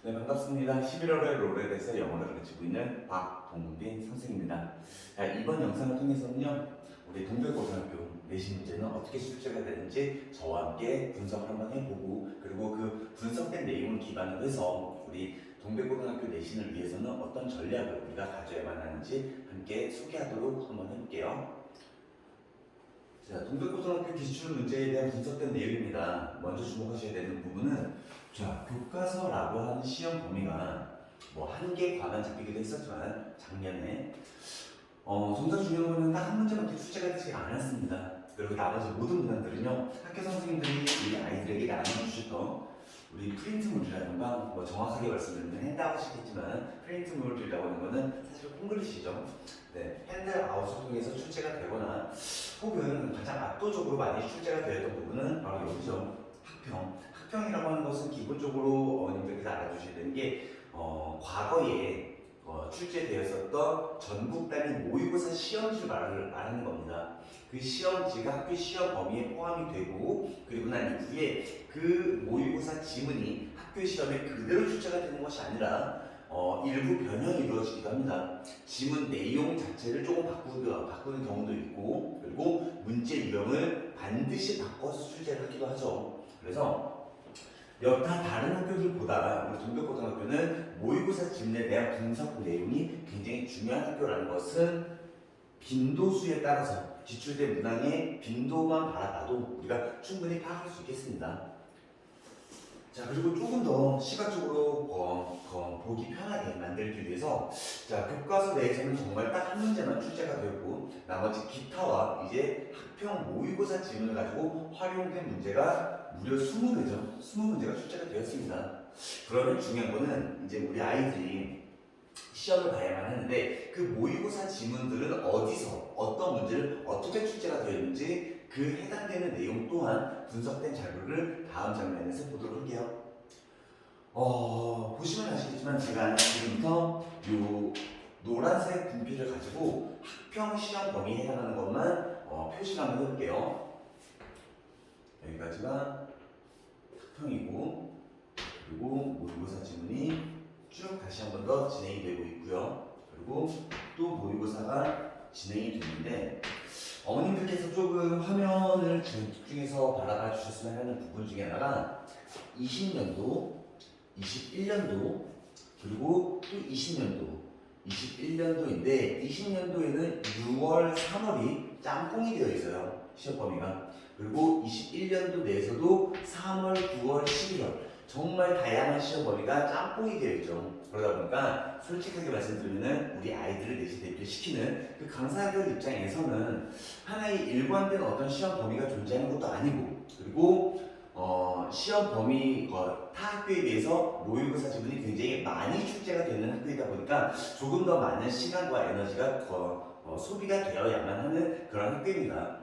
네, 반갑습니다. 11월에 롤에 대해서 영어를 가르치고 있는 박동빈 선생입니다. 자, 이번 영상을 통해서는요, 우리 동백고등학교 내신 문제는 어떻게 출제가 되는지 저와 함께 분석을 한번 해보고, 그리고 그 분석된 내용을 기반으로 해서 우리 동백고등학교 내신을 위해서는 어떤 전략을 우리가 가져야만 하는지 함께 소개하도록 한번 해볼게요. 자, 동백고등학교 기출 문제에 대한 분석된 내용입니다. 먼저 주목하셔야 되는 부분은, 자, 교과서라고 하는 시험 범위가 뭐 한 개 과만 잡히기도 했었지만 작년에 정작 중요한 거는 딱 한 문제밖에 출제가 되지 않았습니다. 그리고 나머지 모든 문항들은요, 학교 선생님들이 우리 아이들에게 나눠주셨던 우리 프린트물이라든가, 뭐 정확하게 말씀드리면 핸드아웃이겠지만 프린트물이라고 하는 거는 사실 콩글리시죠. 네, 핸드아웃을 통해서 출제가 되거나 혹은 가장 압도적으로 많이 출제가 되었던 부분은 바로 여기죠. 학평. 학평이라고 하는 것은 기본적으로 어머님들께서 알아두셔야 되는 게 과거에 출제되었었던 전국 단위 모의고사 시험지를 말하는 겁니다. 그 시험지가 학교 시험 범위에 포함이 되고, 그리고 난 이후에 그 모의고사 지문이 학교 시험에 그대로 출제가 되는 것이 아니라 일부 변형이 이루어지기도 합니다. 지문 내용 자체를 조금 바꾸는 경우도 있고, 그리고 문제 유형을 반드시 바꿔서 출제를 하기도 하죠. 그래서 여타 다른 학교들보다 우리 동백고등학교는 모의고사 지문에 대한 분석 내용이 굉장히 중요한 학교라는 것은 빈도수에 따라서 지출된 문항의 빈도만 바라봐도 우리가 충분히 파악할 수 있겠습니다. 자, 그리고 조금 더 시각적으로 보기 편하게 만들기 위해서, 자, 교과서 내에서는 정말 딱 한 문제만 출제가 되었고, 나머지 기타와 이제 학평 모의고사 지문을 가지고 활용된 문제가 무려 20개죠. 20문제가 출제가 되었습니다. 그러면 중요한 거는 이제 우리 아이들이 시험을 봐야만 하는데, 그 모의고사 지문들은 어디서 어떤 문제를 어떻게 출제가 되었는지 그 해당되는 내용 또한 분석된 자료를 다음 장면에서 보도록 할게요. 보시면 아시겠지만 제가 지금부터 요 노란색 분필을 가지고 학평 시험 범위에 해당하는 것만 표시를 한번 해볼게요. 여기까지가 학평이고, 그리고 모의고사 지문이 쭉 다시 한 번 더 진행이 되고 있고요. 그리고 또 모의고사가 진행이 되는데, 어머님들께서 조금 화면을 집중해서 바라봐 주셨으면 하는 부분 중에 하나가 20년도, 21년도, 그리고 또 20년도, 21년도인데 20년도에는 6월, 3월이 짬뽕이 되어 있어요. 시험 범위가. 그리고 21년도 내에서도 3월, 9월, 11월 정말 다양한 시험 범위가 짬뽕이 되어 있죠. 그러다 보니까 솔직하게 말씀드리면 우리 아이들을 내신 대비를 시키는 그 강사들 입장에서는 하나의 일관된 어떤 시험 범위가 존재하는 것도 아니고, 그리고 시험 범위 타 학교에 비해서 모의고사 지문이 굉장히 많이 출제가 되는 학교이다 보니까 조금 더 많은 시간과 에너지가 소비가 되어야만 하는 그런 학교입니다.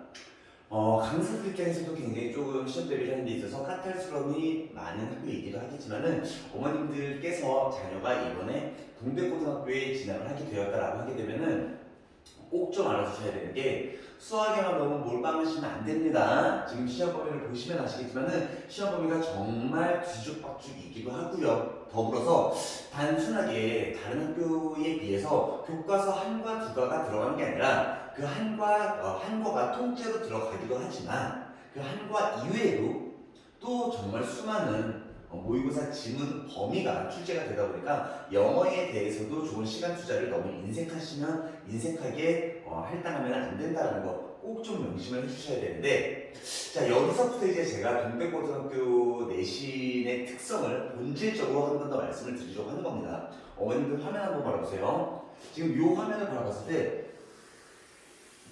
강사들 입장에서도 굉장히 조금 시험 대비를 하는 데 있어서 까탈스러움이 많은 학교이기도 하겠지만은, 어머님들께서 자녀가 이번에 동백고등학교에 진학을 하게 되었다라고 하게 되면은 꼭 좀 알아주셔야 되는 게, 수학에만 너무 몰빵하시면 안 됩니다. 지금 시험 범위를 보시면 아시겠지만은 시험 범위가 정말 뒤죽박죽이기도 하고요. 더불어서 단순하게 다른 학교에 비해서 교과서 한과 두과가 들어가는 게 아니라 그 한과가 통째로 들어가기도 하지만, 그 한과 이외에도 또 정말 수많은 모의고사 지문 범위가 출제가 되다 보니까 영어에 대해서도 좋은 시간 투자를 너무 인색하게 할당하면 안 된다는 거 꼭 좀 명심을 해주셔야 되는데, 자, 여기서부터 이제 제가 동백고등학교 내신의 특성을 본질적으로 한 번 더 말씀을 드리려고 하는 겁니다. 어머님들 화면 한번 바라보세요. 지금 이 화면을 바라봤을 때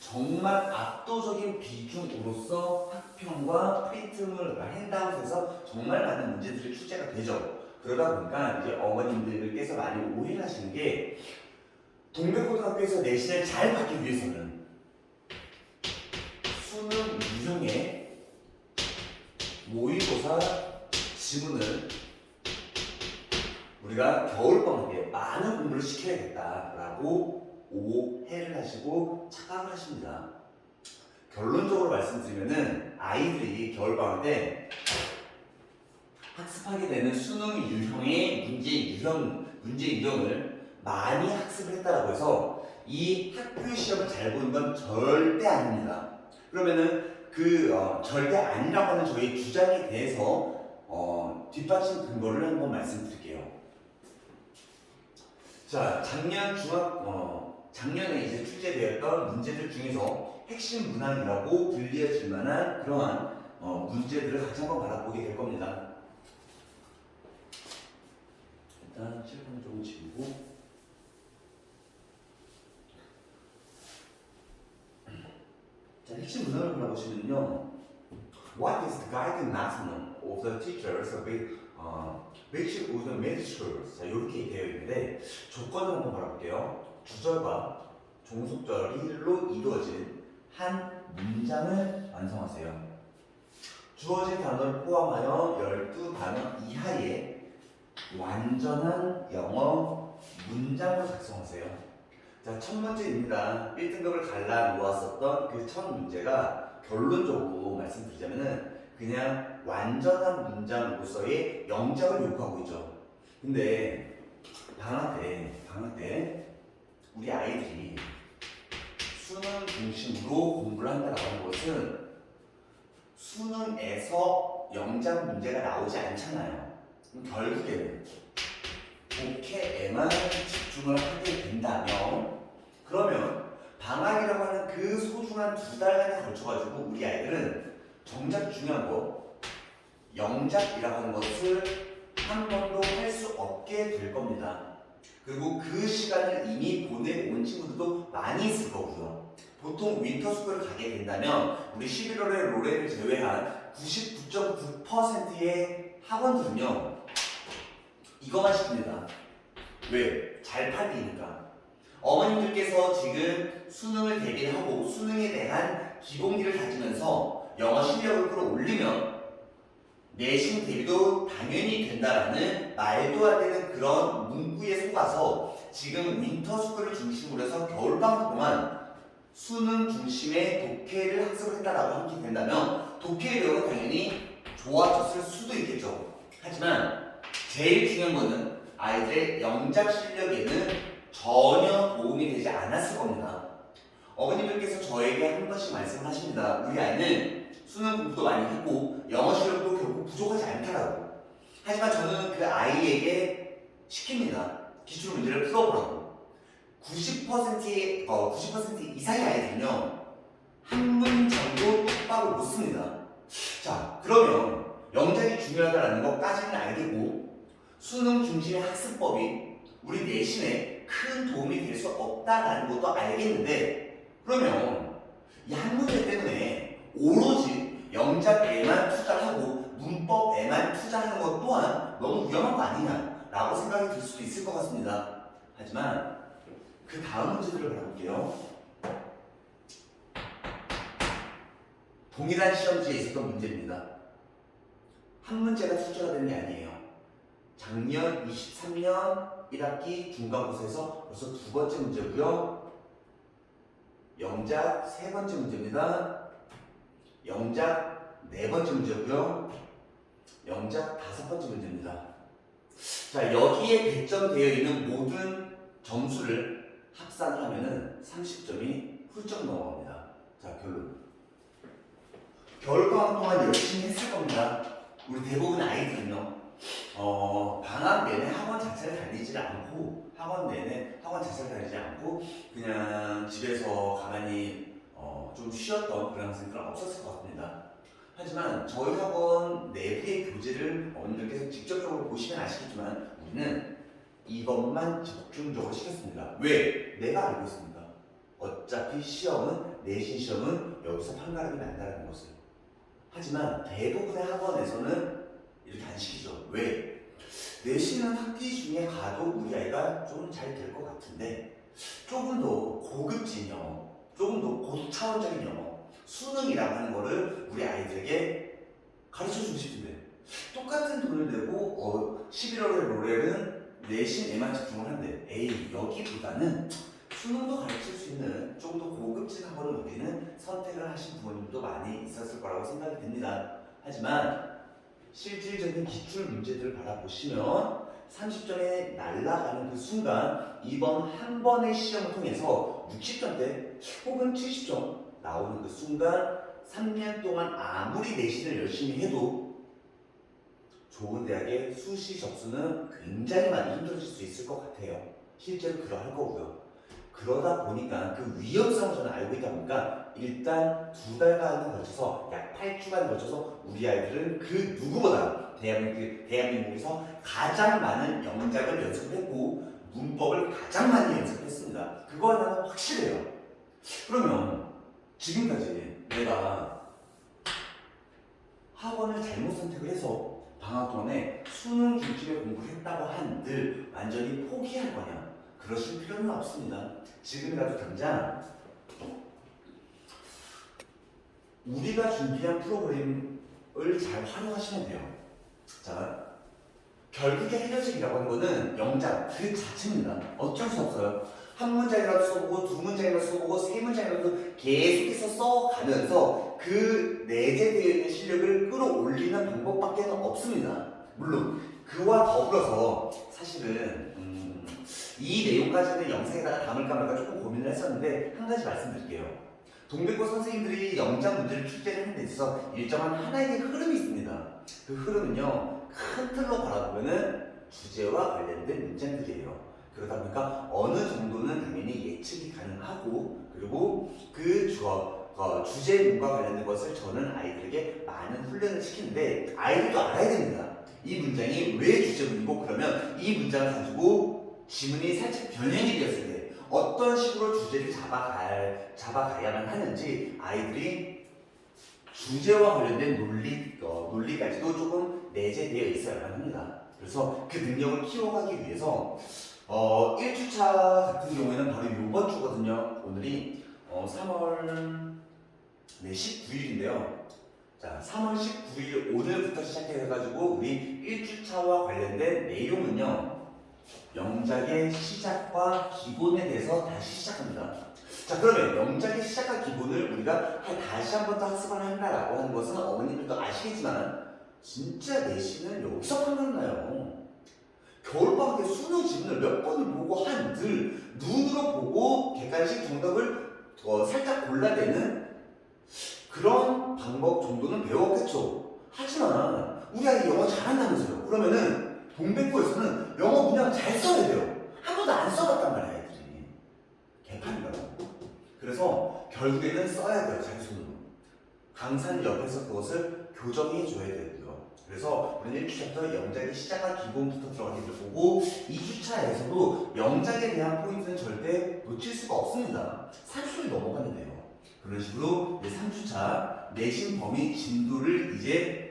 정말 압도적인 비중으로서 학평과 프린트물, 핸드아웃에서 정말 많은 문제들이 출제가 되죠. 그러다 보니까 이제 어머님들께서 많이 오해를 하시는 게, 동백고등학교에서 내신을 잘 받기 위해서는 수능 유형의 모의고사 지문을 우리가 겨울방학에 많은 공부를 시켜야겠다라고 오해를 하시고 착각을 하십니다. 결론적으로 말씀드리면은 아이들이 겨울방학 때 학습하게 되는 수능 유형의 문제 유형을 많이 학습을 했다라고 해서 이 학교 시험을 잘 보는 건 절대 아닙니다. 그러면은 절대 아니라고 하는 저희 주장에 대해서 뒷받침 근거를 한번 말씀드릴게요. 자, 작년에 이제 출제되었던 문제들 중에서 핵심 문항이라고 불리어질 만한 그러한 문제들을 같이 한번 바라보게 될 겁니다. 일단 칠판 좀 지우고. 자, 핵심 문항을 바라보시면요. What is the guiding maximum of the teachers which would make schools? 자, 이렇게 되어 있는데 조건을 한번 바라볼게요. 주절과 종속절로 이루어진 한 문장을 완성하세요. 주어진 단어를 포함하여 12단어 이하의 완전한 영어 문장을 작성하세요. 자, 첫 문제입니다. 1등급을 갈라 놓았었던 그 첫 문제가 결론적으로 말씀드리자면은 그냥 완전한 문장으로서의 영작을 요구하고 있죠. 근데 방학 때 우리 아이들이 수능 중심으로 공부를 한다고 하는 것은 수능에서 영작 문제가 나오지 않잖아요. 그럼 결국에는 독해에만 집중을 하게 된다면, 그러면 방학이라고 하는 그 소중한 2달간에 걸쳐가지고 우리 아이들은 정작 중요한 거 영작이라고 하는 것을 한 번도 할 수 없게 될 겁니다. 그리고 그 시간을 이미 보내온 친구들도 많이 있을 거고요. 보통 윈터스쿨을 가게 된다면 우리 11월에 로레를 제외한 99.9%의 학원들은요 이거만 시킵니다. 왜? 잘 팔리니까. 어머님들께서 지금 수능을 대비하고 수능에 대한 기본기를 다지면서 영어 실력을 끌어올리면 내신 대비도 당연히 된다라는 말도 안 되는 그런 문구에 속아서 지금 윈터스쿨을 중심으로 해서 겨울방학 동안 수능 중심의 독해를 학습을 했다라고 하게 된다면 독해력은 당연히 좋아졌을 수도 있겠죠. 하지만 제일 중요한 거는 아이들의 영작 실력에는 전혀 도움이 되지 않았을 겁니다. 어머님들께서 저에게 한 번씩 말씀을 하십니다. 우리 아이는 수능 공부도 많이 했고 영어 실력도 결국 부족하지 않다라고. 하지만 저는 그 아이에게 시킵니다. 기출 문제를 풀어보라고. 90% 이상의 아이들은요 한 문장도 똑바로 못 씁니다. 자, 그러면 영작이 중요하다는 것까지는 알겠고 수능 중심의 학습법이 우리 내신에 큰 도움이 될 수 없다라는 것도 알겠는데, 그러면 이 한 문제 때문에 오로지 영작에만 투자하고 문법에만 투자하는 것 또한 너무 위험한 거 아니냐라고 생각이 들 수도 있을 것 같습니다. 하지만 그 다음 문제들을 바라볼게요. 동일한 시험지에 있었던 문제입니다. 한 문제가 출제가 되는 게 아니에요. 작년 23년 1학기 중간고사에서 벌써 2번째 문제고요. 영작 3번째 문제입니다. 영작 4번째 문제고요. 영작 5번째 문제입니다. 자, 여기에 배점되어 있는 모든 점수를 합산을 하면은 30점이 훌쩍 넘어갑니다. 자, 결론. 겨울방학 동안 열심히 했을 겁니다. 우리 대부분 아이들은요. 방학 내내 학원 자체를 다니지 않고 그냥 집에서 가만히 좀 쉬었던 그런 학생들은 없었을 것 같습니다. 하지만 저희 학원 내부의 교재를 어머님들께서 직접적으로 보시면 아시겠지만 우리는 이것만 집중적으로 시켰습니다. 왜? 내가 알고 있습니다. 어차피 내신 시험은 여기서 판가름이 난다는 것을. 하지만 대부분의 학원에서는 이렇게 안 시키죠. 왜? 내신은 학기 중에 가도 우리 아이가 좀 잘 될 것 같은데 조금 더 고급진 영어, 조금 더 고차원적인 영어, 수능이라고 하는 거를 우리 아이들에게 가르쳐주고 싶은데 똑같은 돈을 내고 11월에 로렐은 내신에만 집중을 하는데 여기보다는 수능도 가르칠 수 있는 좀 더 고급진 학원을 우리는 선택을 하신 부모님도 많이 있었을 거라고 생각이 됩니다. 하지만 실질적인 기출 문제들을 바라보시면 30점에 날아가는 그 순간 이번 한 번의 시험을 통해서 60점대 혹은 70점 나오는 그 순간 3년 동안 아무리 내신을 열심히 해도 좋은 대학의 수시 접수는 굉장히 많이 힘들어질 수 있을 것 같아요. 실제로 그러할 거고요. 그러다 보니까 그 위험성을 저는 알고 있다 보니까 일단 2달간에 걸쳐서 약 8주간에 걸쳐서 우리 아이들은 그 누구보다 대한민국에서 가장 많은 영작을 연습했고 문법을 가장 많이 연습했습니다. 그거 하나는 확실해요. 그러면 지금까지 내가 학원을 잘못 선택을 해서 방학 동안에 수능 중심의 공부를 했다고 한들 완전히 포기할 거냐? 그러실 필요는 없습니다. 지금이라도 당장 우리가 준비한 프로그램을 잘 활용하시면 돼요. 자, 결국에 해결책이라고 하는 거는 영작 그 자체입니다. 어쩔 수 없어요. 한 문장이라도 써보고 두 문장이라도 써보고 세 문장이라도 계속해서 써가면서 그 내재되어 있는 실력을 끌어올리는 방법밖에 없습니다. 물론 그와 더불어서 사실은 이 내용까지는 영상에다가 담을까 말까 조금 고민을 했었는데 한 가지 말씀드릴게요. 동백고 선생님들이 영작 문제를 출제를 하는 데 있어서 일정한 하나의 흐름이 있습니다. 그 흐름은요, 큰 틀로 바라보면은 주제와 관련된 문장들이에요. 그러다 보니까 어느 정도는 당연히 예측이 가능하고, 그리고 그 주제문과 관련된 것을 저는 아이들에게 많은 훈련을 시키는데 아이들도 알아야 됩니다. 이 문장이 왜 주제문이고, 그러면 이 문장을 가지고 지문이 살짝 변형이 되었을 때 어떤 식으로 주제를 잡아가야만 하는지 아이들이 주제와 관련된 논리까지도 조금 내재되어 있어야만 합니다. 그래서 그 능력을 키워가기 위해서 1주차 같은 경우에는 바로 이번 주거든요. 오늘이 3월 19일인데요. 자, 3월 19일 오늘부터 시작해가지고 우리 1주차와 관련된 내용은요. 영작의 시작과 기본에 대해서 다시 시작합니다. 자, 그러면 영작의 시작과 기본을 우리가 다시 한 번 더 학습을 한다라고 하는 것은 어머님들도 아시겠지만 진짜 내신은 여기서 판단나요. 겨울방학 때 수능 지문을 몇 번을 보고 한들 눈으로 보고 객관식 정답을 살짝 골라내는 그런 방법 정도는 배웠겠죠. 하지만 우리 아이 영어 잘한다면서요. 그러면은 동백고에서는 영어 문장 잘 써야 돼요. 한 번도 안 써봤단 말이야, 애들이. 개판이라고. 그래서 결국에는 써야 돼요, 자기 손으로. 강사는 옆에서 그것을 교정해줘야 되고요. 그래서 우리는 1주차부터 영작의 시작과 기본부터 들어가기를 보고 2주차에서도 영작에 대한 포인트는 절대 놓칠 수가 없습니다. 3주를 넘어가면 돼요. 그런 식으로 이제 3주차 내신 범위 진도를 이제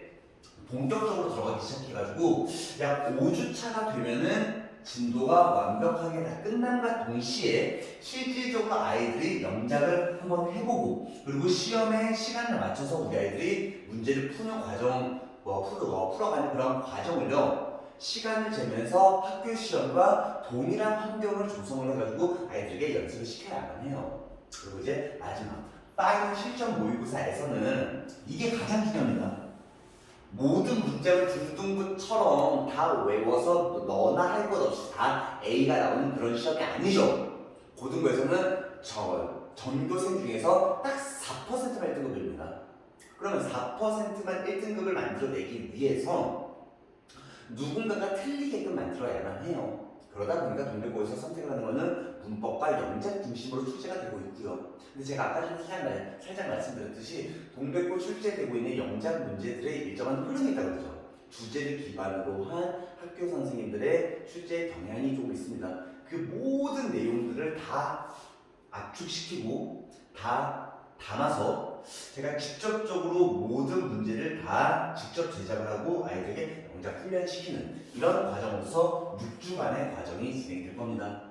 본격적으로 들어가기 시작해가지고 약 5주차가 되면은 진도가 완벽하게 다 끝남과 동시에 실질적으로 아이들이 영작을 한번 해보고 그리고 시험에 시간을 맞춰서 우리 아이들이 문제를 푸는 과정, 풀어가는 그런 과정을요 시간을 재면서 학교 시험과 동일한 환경을 조성을 해가지고 아이들에게 연습을 시켜야만 해요. 그리고 이제 마지막 파이널 실전 모의고사에서는 이게 가장 중요합니다. 모든 문장을 중등부처럼 다 외워서 너나 할 것 없이 다 A가 나오는 그런 시험이 아니죠. 고등부에서는 전교생 중에서 딱 4%만 1등급입니다. 그러면 4%만 1등급을 만들어내기 위해서 누군가가 틀리게끔 만들어야만 해요. 그러다 보니까 동백고에서 선택을 하는 것은 문법과 영작 중심으로 출제가 되고 있고요. 근데 제가 아까 전에 살짝 말씀드렸듯이 동백고 출제되고 있는 영작 문제들의 일정한 흐름이 있다고 그러죠. 주제를 기반으로 한 학교 선생님들의 출제 경향이 조금 있습니다. 그 모든 내용들을 다 압축시키고 다 담아서 제가 직접적으로 모든 문제를 다 직접 제작을 하고 아이들에게 영작 훈련시키는 이런 과정으로서 6주간의 과정이 진행될 겁니다.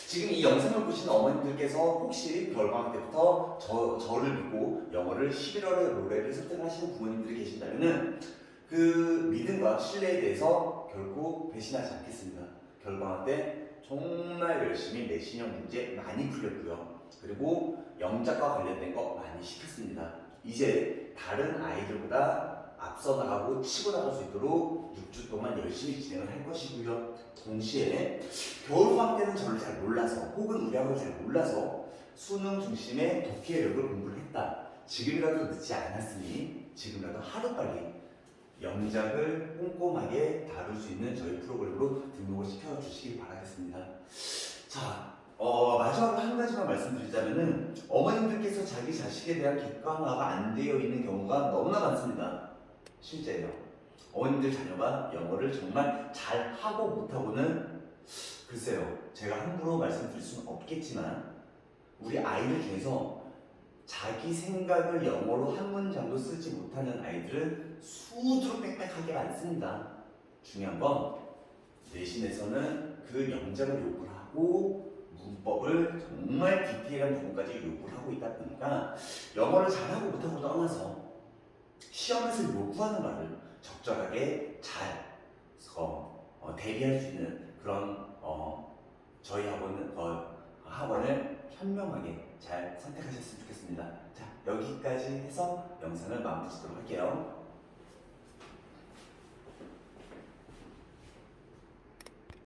지금 이 영상을 보시는 어머님들께서 혹시 겨울방학 때부터 저를 믿고 영어를 11월에 롤레를 선택을 하시는 부모님들이 계신다면 그 믿음과 신뢰에 대해서 결코 배신하지 않겠습니다. 겨울방학 때 정말 열심히 내신형 문제 많이 풀렸고요. 그리고 영작과 관련된 거 많이 시켰습니다. 이제 다른 아이들보다 앞서 나가고 치고 나갈 수 있도록 6주 동안 열심히 진행을 할 것이고요. 동시에 겨울방학 때는 저를 잘 몰라서 혹은 우리 학을 잘 몰라서 수능 중심의 독해력을 공부를 했다. 지금이라도 늦지 않았으니 지금이라도 하루빨리 영작을 꼼꼼하게 다룰 수 있는 저희 프로그램으로 등록을 시켜주시기 바라겠습니다. 자, 마지막으로 한 가지만 말씀드리자면은 어머님들께서 자기 자식에 대한 객관화가 안 되어 있는 경우가 너무나 많습니다. 실제예요. 어머님들 자녀가 영어를 정말 잘하고 못하고는 글쎄요, 제가 함부로 말씀드릴 수는 없겠지만 우리 아이들 중에서 자기 생각을 영어로 한 문장도 쓰지 못하는 아이들은 수두룩 빽빽하게 많습니다. 중요한 건 내신에서는 그 영작을 요구를 하고 문법을 정말 디테일한 부분까지 요구를 하고 있다 보니까 영어를 잘하고 못하고 떠나서 시험에서 요구하는 말을 적절하게 잘 대비할 수 있는 그런 저희 학원을 현명하게 잘 선택하셨으면 좋겠습니다. 자, 여기까지 해서 영상을 마무리 짓도록 할게요.